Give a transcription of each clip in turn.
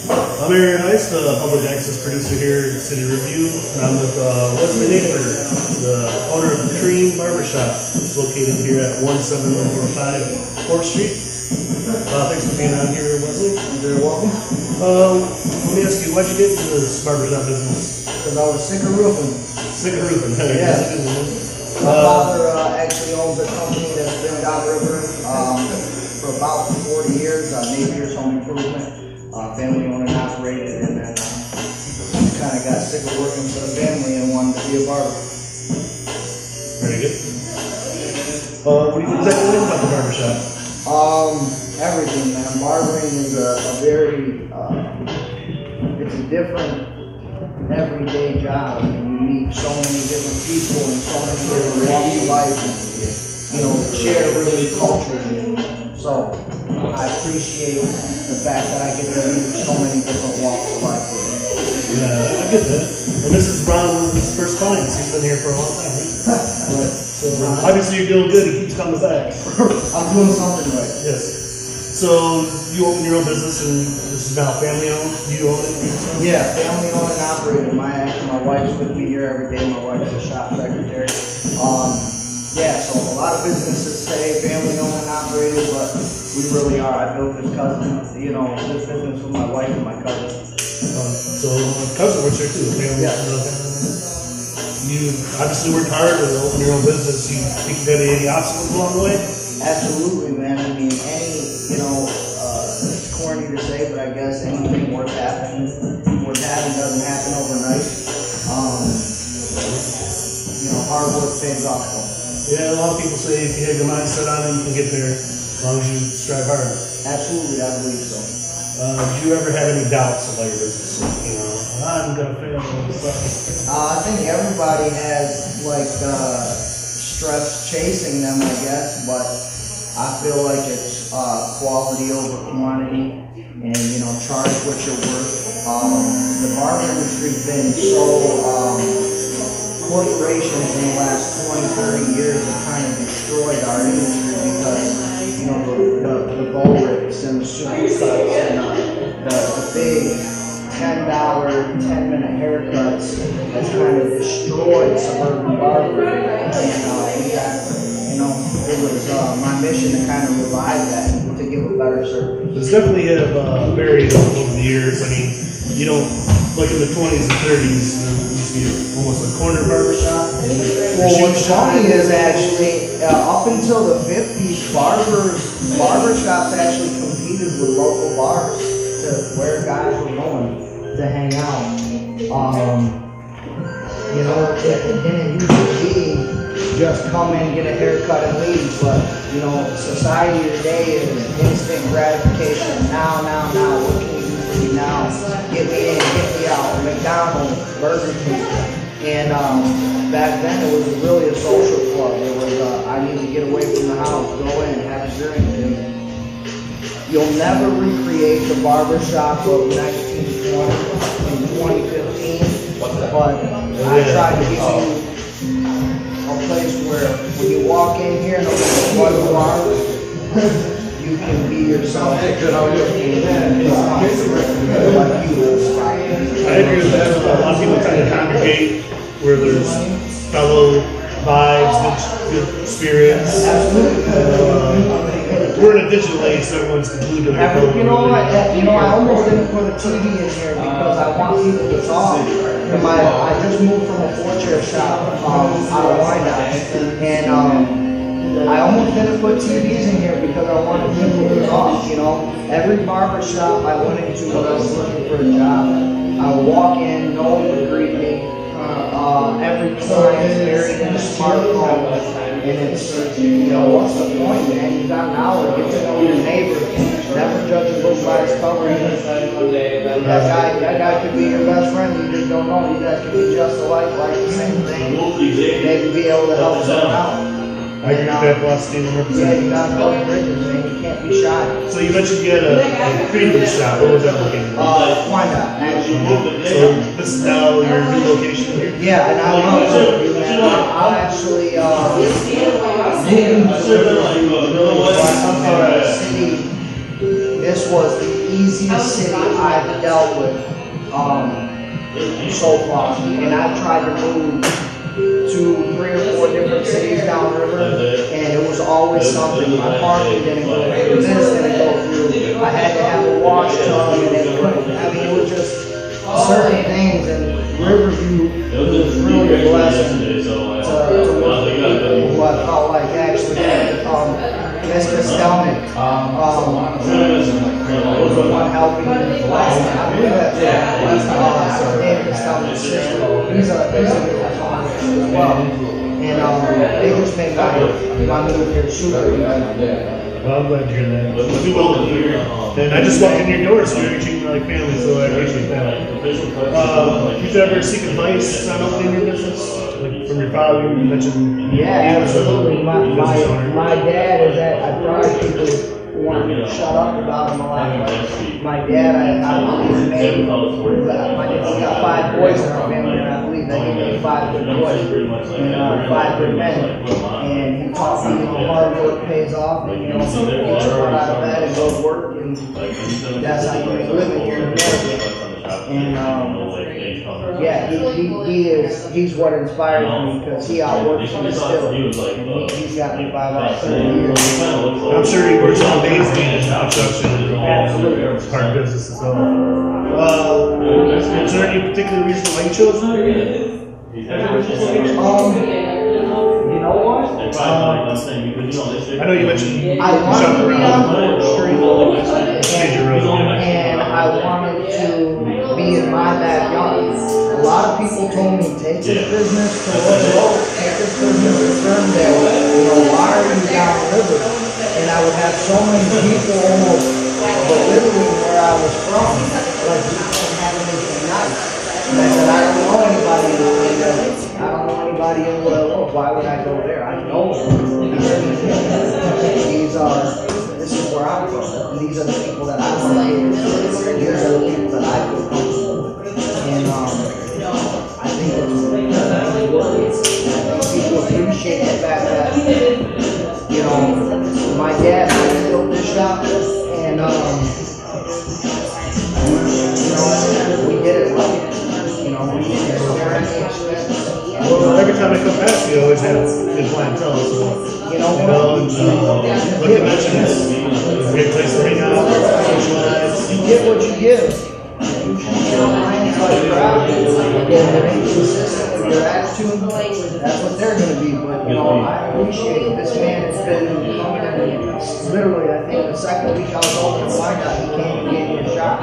I'm Aaron Heiss, the public access producer here in the city of Riverview, and I'm with Wesley, the owner of the Cream Barber Shop. It's located here at 17145 4th Street. Thanks for being on here, Wesley. You're very welcome. Let me ask you, why'd you get into this barbershop business? Because I was sick of roofing. Sick of roofing? Yeah. My father actually owns a company that's been down the river for about 40 years, Napier's Home Improvement. Family owned and operated, and then kind of got sick of working for the family and wanted to be a barber. Very good. What do you exactly think about the barbershop? Everything, man. Barbering is a very, it's a different everyday job. And you meet so many different people and so many different walks of life, and share really culturally. So I appreciate the fact that I get to meet so many different walks of life. Yeah, I get that. And this is Ron's first client. He's been here for a long time, right? Right. So obviously you're doing good. He keeps coming back. I'm doing something right. Yes. So you open your own business, and this is now family owned. Do you own it? Yeah, family owned and operated. My wife's with me here every day. My wife's a shop secretary. Yeah, so a lot of businesses say family owned and operated, but we really are. I built this business with my wife and my cousin. So cousin works here too. Family. Yeah. You obviously worked hard to open your own business. You think you had any obstacles along the way? Absolutely, man. I mean, it's corny to say, but I guess anything worth having doesn't happen overnight. Hard work pays off. Yeah, a lot of people say if you have your mindset on it, you can get there as long as you strive hard. Absolutely, I believe so. Did you ever have any doubts about your business? I'm gonna fail and stuff. I think everybody has stress chasing them, I guess, but I feel like it's quality over quantity, and charge what you're worth. The barber industry's been so corporations in the last 20, 30 years have kind of destroyed our industry because the bow rips and the supercuts and the big $10, 10-minute haircuts has kind of destroyed suburban barbering. And it was my mission to kind of revive that and to give a better service. It's definitely have varied over the years. I mean, like in the 20s and 30s, there used to be almost a corner barbershop. Well, what's funny is actually, up until the 50s, barbershops actually competed with local bars to where guys were going to hang out. It didn't usually be just come in, get a haircut, and leave, but, society today is instant gratification. Now, what can we do for you now? Get me in, get me out. McDonald's, Burger King. And back then it was really a social club. It was, I need to get away from the house, go in, have a drink. And you'll never recreate the barbershop of 1920 and 2015, but I try to give you a place where when you walk in here, no matter what you are, you can be yourself. I agree with that. A lot of people kind of congregate where there's fellow vibes, good spirits. We're in a digital age, so everyone's glued to their phone. I almost didn't put a TV in here because I want people to talk. I just moved from a 4-chair shop out of Wyandotte, and I almost didn't put TVs in here because I wanted people to talk. Every barber shop I went into when I was looking for a job, I would walk in, no one would greet me. Every client is buried in a smartphone, and it's, what's the point, man? You got an hour, get to know your neighbor, never judge a book by its cover. That guy could be your best friend, you just don't know. You guys could be just alike, like the same thing, maybe be able to help someone out. I agree with that philosophy. Yeah, you got to build bridges, man. You can't be shy. So you mentioned you had a premium shop. Where was that located? Wyandotte, actually. So this is now your new location here? Yeah, and I love Riverview, man. I'm actually moving to Riverview. City this was the easiest city I've dealt with so far. And I've tried to move to 3 or 4 different cities downriver, and it was always something. My parking didn't go through, this didn't go through. I had to have a wash tub, and it couldn't. I mean, it was just certain things. And Riverview was really a blessing to work with people who I felt like actually Miss Costelnik was the one helping me. I believe that's David Costelnik's sister. He's a good father as well. And they just made my move here super easy. Well, I'm glad to hear that. Do well here. And I just walked in your door, so you're treating me like family, so I appreciate that. Did you ever seek advice on opening your business? Like from your father, you mentioned. Yeah, absolutely. My dad is at, I probably people want me to shut up about him a lot, but my dad, I believe made, my dad's got 5 boys in our family, and I believe that he made 5 good boys and 5 good men. And he taught me, hard work pays off, and get your butt out of bed and go to work, and that's how you make a living here in America. And yeah, he's what inspires me, because he outworks me still, and he's got me by about 30 years. I'm sure he works all days in construction. Absolutely, it's part of business as well. Is there any particular reason why you chose it? You know what? I know you mentioned I wanted to be on 4th Street, Major road. and I wanted to be in my backyard. A lot of people told me, take this business to Road, take this business to Ferndale, why are you down the river? And I would have so many people almost belittling where I was from, like we didn't have anything nice. And I said, I don't know anybody in Ferndale. I don't know anybody in Road. Why would I go there? I know this is where I'm from. And these are the people that I'm related to. These are the people that I feel comfortable with. And I think it's really working. I think people appreciate the fact that, my dad built this shop, and we did it right. We didn't spare any expense. Well, every time I come past, you always have good clientele. So, like you mentioned, it's a great place to hang out, socialize. You get what you give. You treat your clients like crap, and they're inconsistent with their attitude. That's what they're going to be. But I appreciate this man has been coming in. Literally, I think the second week I was open to my guy, he came and gave me a shot.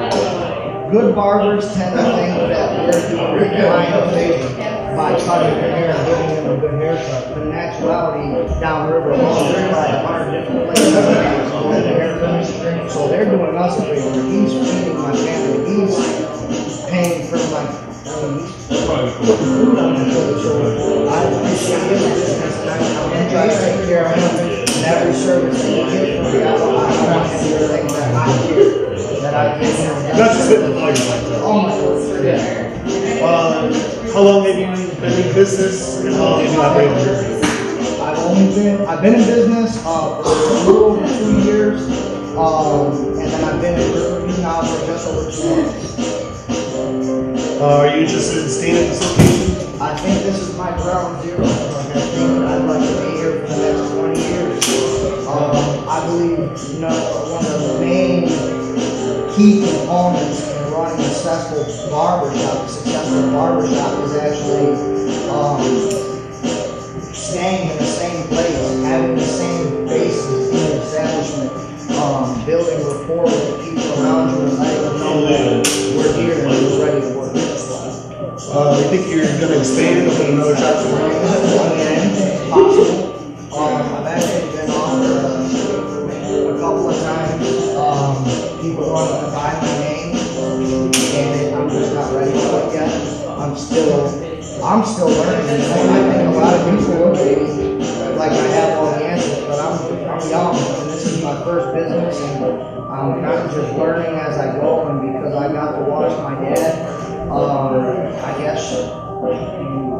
Good barbers tend to think that they're doing the client a favor by cutting their hair and giving them a good haircut. But in actuality, downriver, there's like 100 different places where the haircuts. So they're doing us a favor. He's feeding my family. He's paying for my food on the table. So I appreciate his business, and I'm going to try to take care of him in every service that he gets from me. I want him to think that I care. That I give him. Not just hitting the fire like that. Oh my God. Yeah. How long have you been in business, and how long have you operated your business? I've been in business for a little over 2 years, and then I've been in Riverview now for just over 2 months. Are you interested in staying at this location? I think this is my ground zero. I think I'd like to be here for the next 20 years. I believe, one of the main key components in running a successful barbershop is actually staying in the same place, having the same faces in the establishment, building rapport with the people around you, and letting them know that we're here and we're ready to work. You think you're going to expand, open another shop somewhere? Anything possible. I've actually been on a couple of times. People wanting to buy my name, and I'm just not ready for it yet. I'm still learning. I think a lot of people look at me like I have all the answers, but I'm young, and this is my first business, and I'm kind of just learning as I go. And because I got to watch my dad, I guess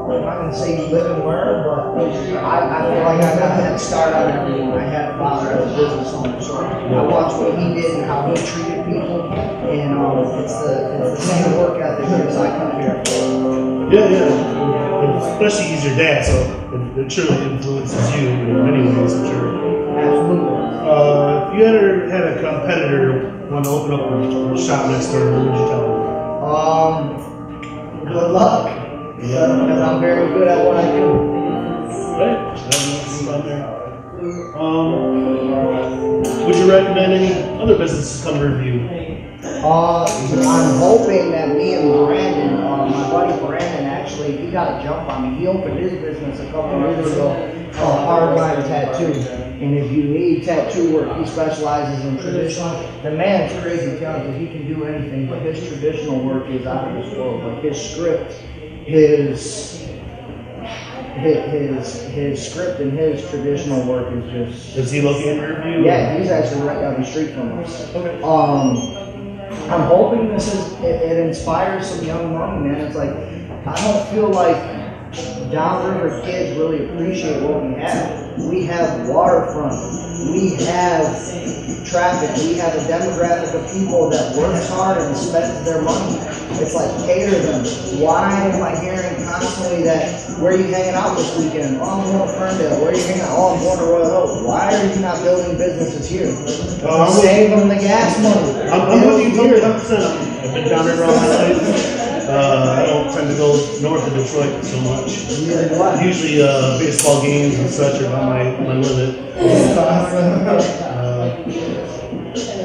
I'm not gonna say you live and learn, but I feel like I got a head start on everyone. I had a father as a business owner, so I watched what he did and how he treated people, and it's the same work ethic as I come here for. Yeah. And especially he's your dad, so it surely influences you in many ways, I'm sure. Absolutely. If you ever had a competitor want to open up a shop next door, what would you tell them? Good luck. Because I'm very good at what I do. Right. Would you recommend any other businesses come to review? I'm hoping that me and Brandon, my buddy Brandon, actually, he got a jump on me. He opened his business a couple of years ago called Hardline Tattoo. And if you need tattoo work, he specializes in traditional. The man's crazy talented. He can do anything, but his traditional work is out of this world. Like his script, his script and his traditional work is just. Is he located in Riverview? Yeah, he's actually right down the street from us. Okay. I'm hoping it inspires some young money, man. It's like I don't feel like downriver kids really appreciate what we have. We have waterfront. We have traffic. We have a demographic of people that works hard and spends their money. It's like cater them. Why am I hearing constantly that, where are you hanging out this weekend? Oh, I'm going to Ferndale. Where are you hanging out? Oh, I'm going to Royal Oak. Why are you not building businesses here? Save them the gas money. I'm with you totally 100%. I've been down there all my life. I don't tend to go north of Detroit so much. Usually baseball games and such are on my limit.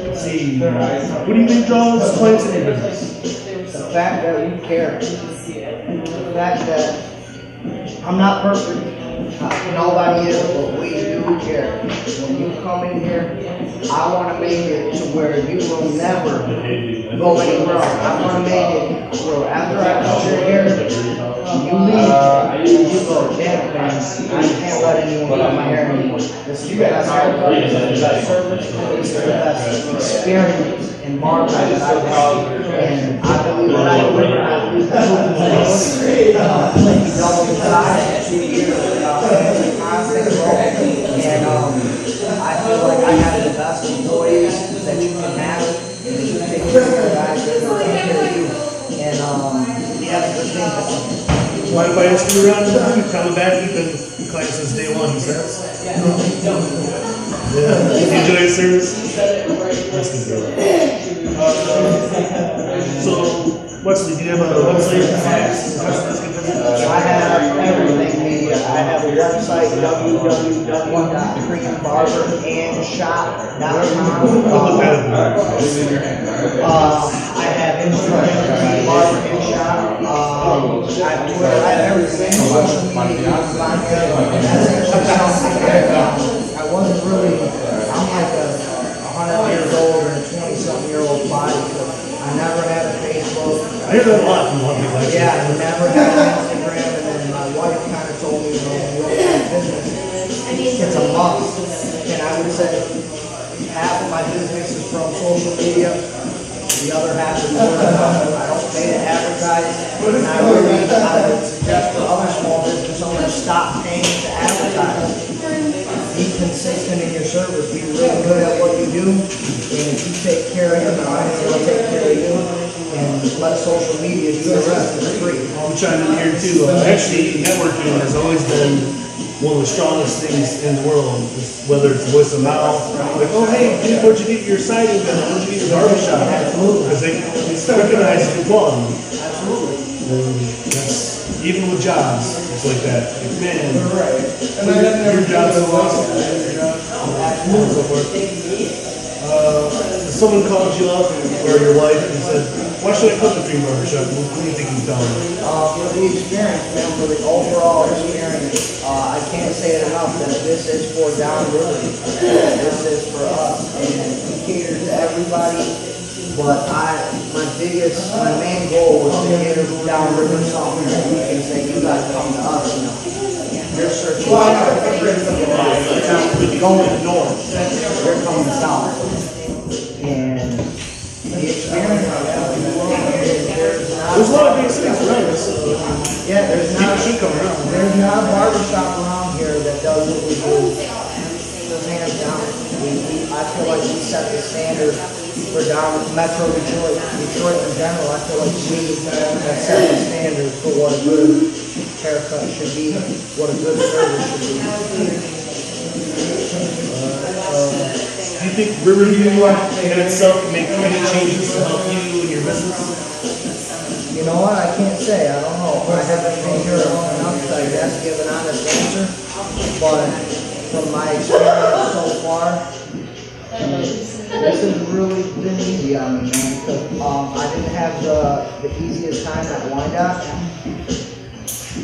Let's see. What do you think draws clients in your business? The fact that we care. The fact that I'm not perfect. Nobody is, but we do care. When you come in here, I want to make it to where you will never go anywhere else. I want to make it where after I come here, you leave, you go, damn man, I can't let anyone cut my hair anymore. This is the best haircut, this is the best service, this is the best experience in barbering that I've had. And I believe that I deliver, I believe that we doubled the size in 2 years. Constant growth, and I feel like I have the best employees that you can have, and you take care of your guys, they take care of you, and we have a good thing. Mind if I ask you around? You're coming back, you've been client since day one, he says. Yeah. You enjoy his service? That's good. So, Wesley, do you have a website? I have everything media. I have a website, www.barberandshop.com. I have Instagram, Barber and Shop. I have Twitter. I have everything. Social media. I wasn't really. I'm like a 100 years old and a 20-something-year-old body. I never had a Facebook. I hear that a lot from a lot of people. Yeah, I never had an Instagram, and then my wife kind of told me, you know, when you open a business, it's a must. And I would say half of my business is from social media, the other half is word of mouth. I don't pay to advertise, and I would suggest for other small business owners, stop paying to advertise. Be consistent in your service. Be really good at what you do, and if you take care of your clients, they'll take care of you. And let social media do the rest. It's free. I'm trying in here too. Actually, networking has always been one of the strongest things in the world. Whether it's voice of mouth, like, oh hey, dude, where'd you get your siding done? Where'd you get your barbershop? Because they recognize the quality. Absolutely. And that's even with jobs. It's like that. Like, man, your job's so awesome. So forth. Someone called you up or your wife and said, why should I come to Dream Barbershop? What do you think you tell them? For the experience, man, for the overall experience, I can't say it enough that this is for downriver. This is for us. And we cater to everybody. But my main goal was to cater to downriver somewhere. And we can say, you guys come to us, you know. You're searching for going north. You're coming south. And the experience, there's a lot of big cities around us. Yeah, there's People not, should come around. there's not a barber shop around here that does what we do. Just hands down. I feel like we set the standard for down Metro Detroit. Detroit in general, I feel like we have set the standard for what a good haircut should be, what a good service should be. Do you think Riverview in itself can make any changes to help you and your business? You know what? I can't say. I don't know. I haven't been here long enough to, I guess, give an honest answer. But from my experience so far, this has really been easy on me, man. Because I didn't have the easiest time at Wyandotte.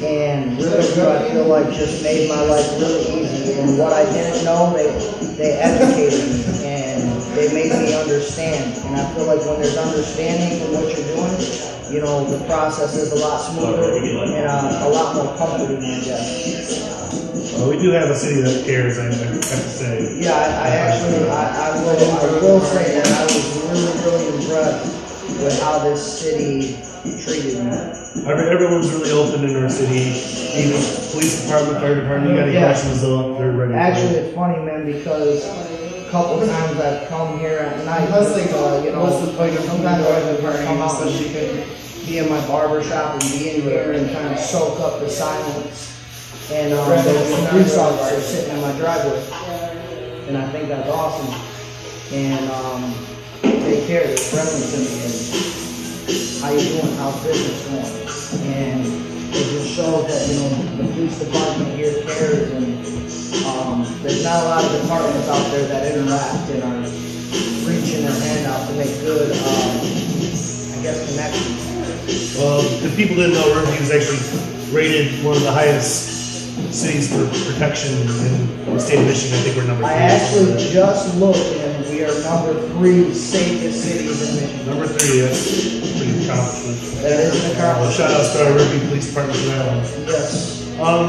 And Riverview, I feel like, just made my life really easy. And what I didn't know, they educated me and they made me understand. And I feel like when there's understanding in what you're doing, you know, the process is a lot smoother and a lot more comforting, I guess. Well, we do have a city that cares, I have to say. Yeah, I will say that I was really impressed with how this city treated me. Everyone's really open in our city. Even police department, fire department, you got any questions though, they're ready. Actually, it's funny, man, because a couple times I've come here at night. You know, sometimes I come out and she could be in my barber shop and be in here and kind of soak up the silence. And there's a police officer sitting in my driveway, and I think that's awesome. And they care, they're friendly to me. And how you doing? How's business going? And it just shows that, you know, the police department here cares, and there's not a lot of departments out there that interact and are reaching their hand out to make good, I guess, connections. Well, if people didn't know, Riverview is actually rated one of the highest cities for protection in the state of Michigan. I think we're number 3. I actually just looked, and we are number 3 safest cities in Michigan. Number 3, that's pretty accomplishment. That is an accomplishment. Shout out to our Riverview Police Department for that one. Yes.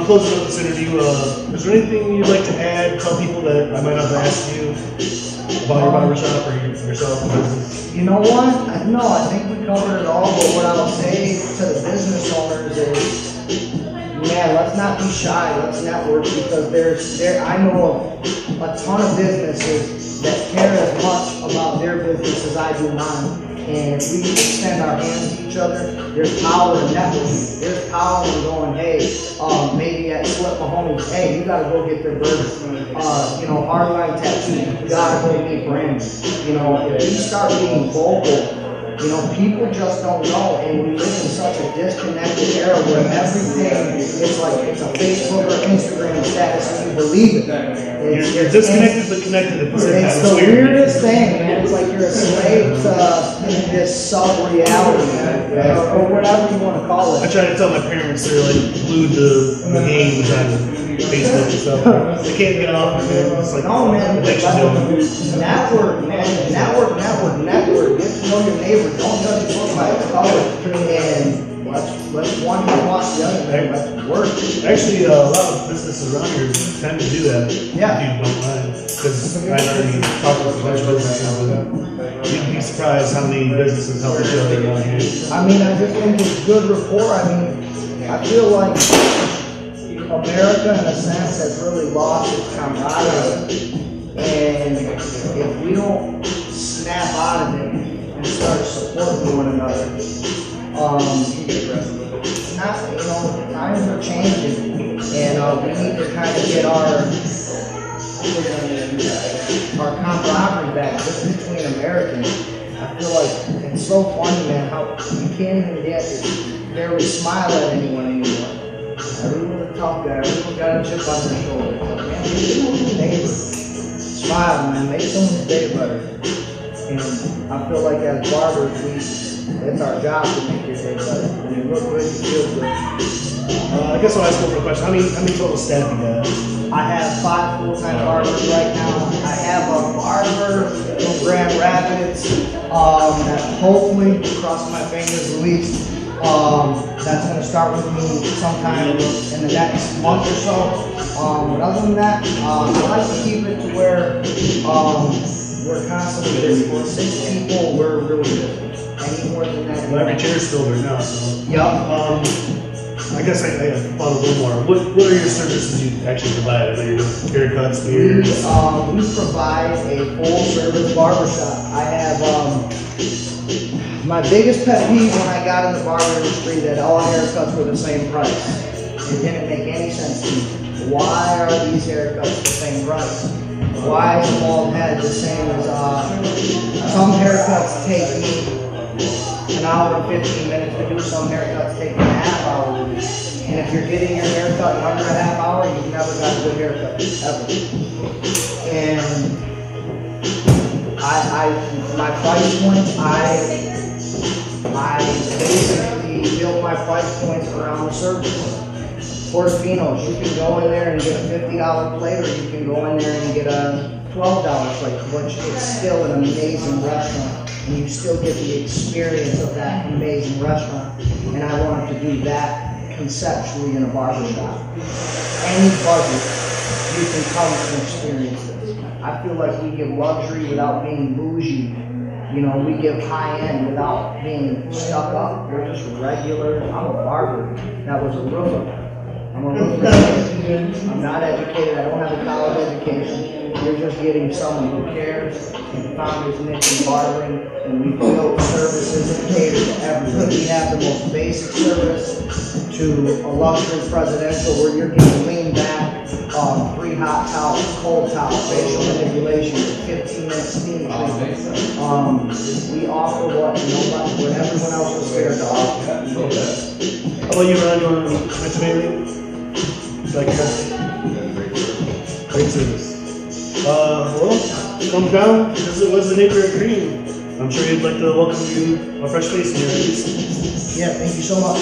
Closing up this interview, is there anything you'd like to add, tell people that I might not have asked you about your barbershop or yourself and business? You know what? No, I think we covered it all, but what I'll say to the business owners is, man, let's not be shy, let's network, because I know of a ton of businesses that care as much about their business as I do mine. And if we extend our hands to each other, there's power in networking. There's power in going, hey, maybe at Slip Mahoney's, hey, you gotta go get their burgers. You know, Hardline Tattoo, you gotta go meet Brandon. You know, if you start being vocal, you know, people just don't know, and we live in such a disconnected era where everything is like it's a Facebook or Instagram status and you believe it. You're disconnected but connected at the same time. It's the weirdest thing, man. It's like you're a slave to this sub-reality, or whatever you want to call I it. try to tell my parents they're like glued to the games on Facebook and stuff. They can't get off of it. It's like, No, man. addiction to them. Network, man. Network. Get to know your neighbor. Don't judge a book by its color. And let's one hand wash the other, man. Let's work. Actually, a lot of businesses around here tend to do that. Yeah. If you don't mind. Because I've already talked with a bunch of businesses, and you'd be surprised how many businesses help each other around here. I mean, I just think it's good rapport. I mean, I feel like America, in a sense, has really lost its camaraderie. And if we don't snap out of it and start supporting one another, times are changing, and we need to kind of get our camaraderie back just between Americans. I feel like it's so funny, man, how you can't even barely smile at anyone anymore. Everyone's a tough guy, everyone got a chip on their shoulder. It's like, man, be a neighbor. Smile, man, make someone's day better. And I feel like as barbers, it's our job to make your day better. When you look good, you feel good. I guess I'll ask one more question. How many total staff you got? I have 5 full-time barbers right now. I have a barber from Grand Rapids that hopefully, crossing my fingers at least, that's going to start with me sometime in the next month or so. But other than that, I like to keep it to where we're constantly busy. For 6 people, we're really busy. Any more than that. Well, every chair's filled right now, so. Yup. I guess I follow a little more. What are your services you actually provide? I know you're doing haircuts, beards. We provide a full service barbershop. I have my biggest pet peeve when I got in the barber industry that all haircuts were the same price. It didn't make any sense to me. Why are these haircuts the same price? Why is a bald head the same as some haircuts take me an hour and 15 minutes to do, some haircuts take me a half hour to do. And if you're getting your haircut in under a half hour, you've never got a good haircut, ever. And my price points, I basically built my price points around the service. Portofinos, you can go in there and get a $50 plate, or you can go in there and get a $12 plate, but it's still an amazing restaurant, and you still get the experience of that amazing restaurant. And I wanted to do that conceptually in a barbershop. Any budget, you can come and experience this. I feel like we give luxury without being bougie. You know, we give high-end without being stuck up. We're just regular. I'm a barber. That was a roofer. I'm a roofer. I'm not educated. I don't have a college education. You're just getting someone who cares and found his niche in barbering, and we build services and cater to everyone. We have the most basic service to a luxury presidential where you're getting lean back, free hot towels, cold towels, facial manipulation, 15-minute steam treatment. We offer what everyone else is scared to offer. How about you, Ron? You want to mention anything? Like that? Great service. Well, come down, visit Wesley Napier and Cream. I'm sure you'd like to welcome you a fresh face in your face. Yeah, thank you so much.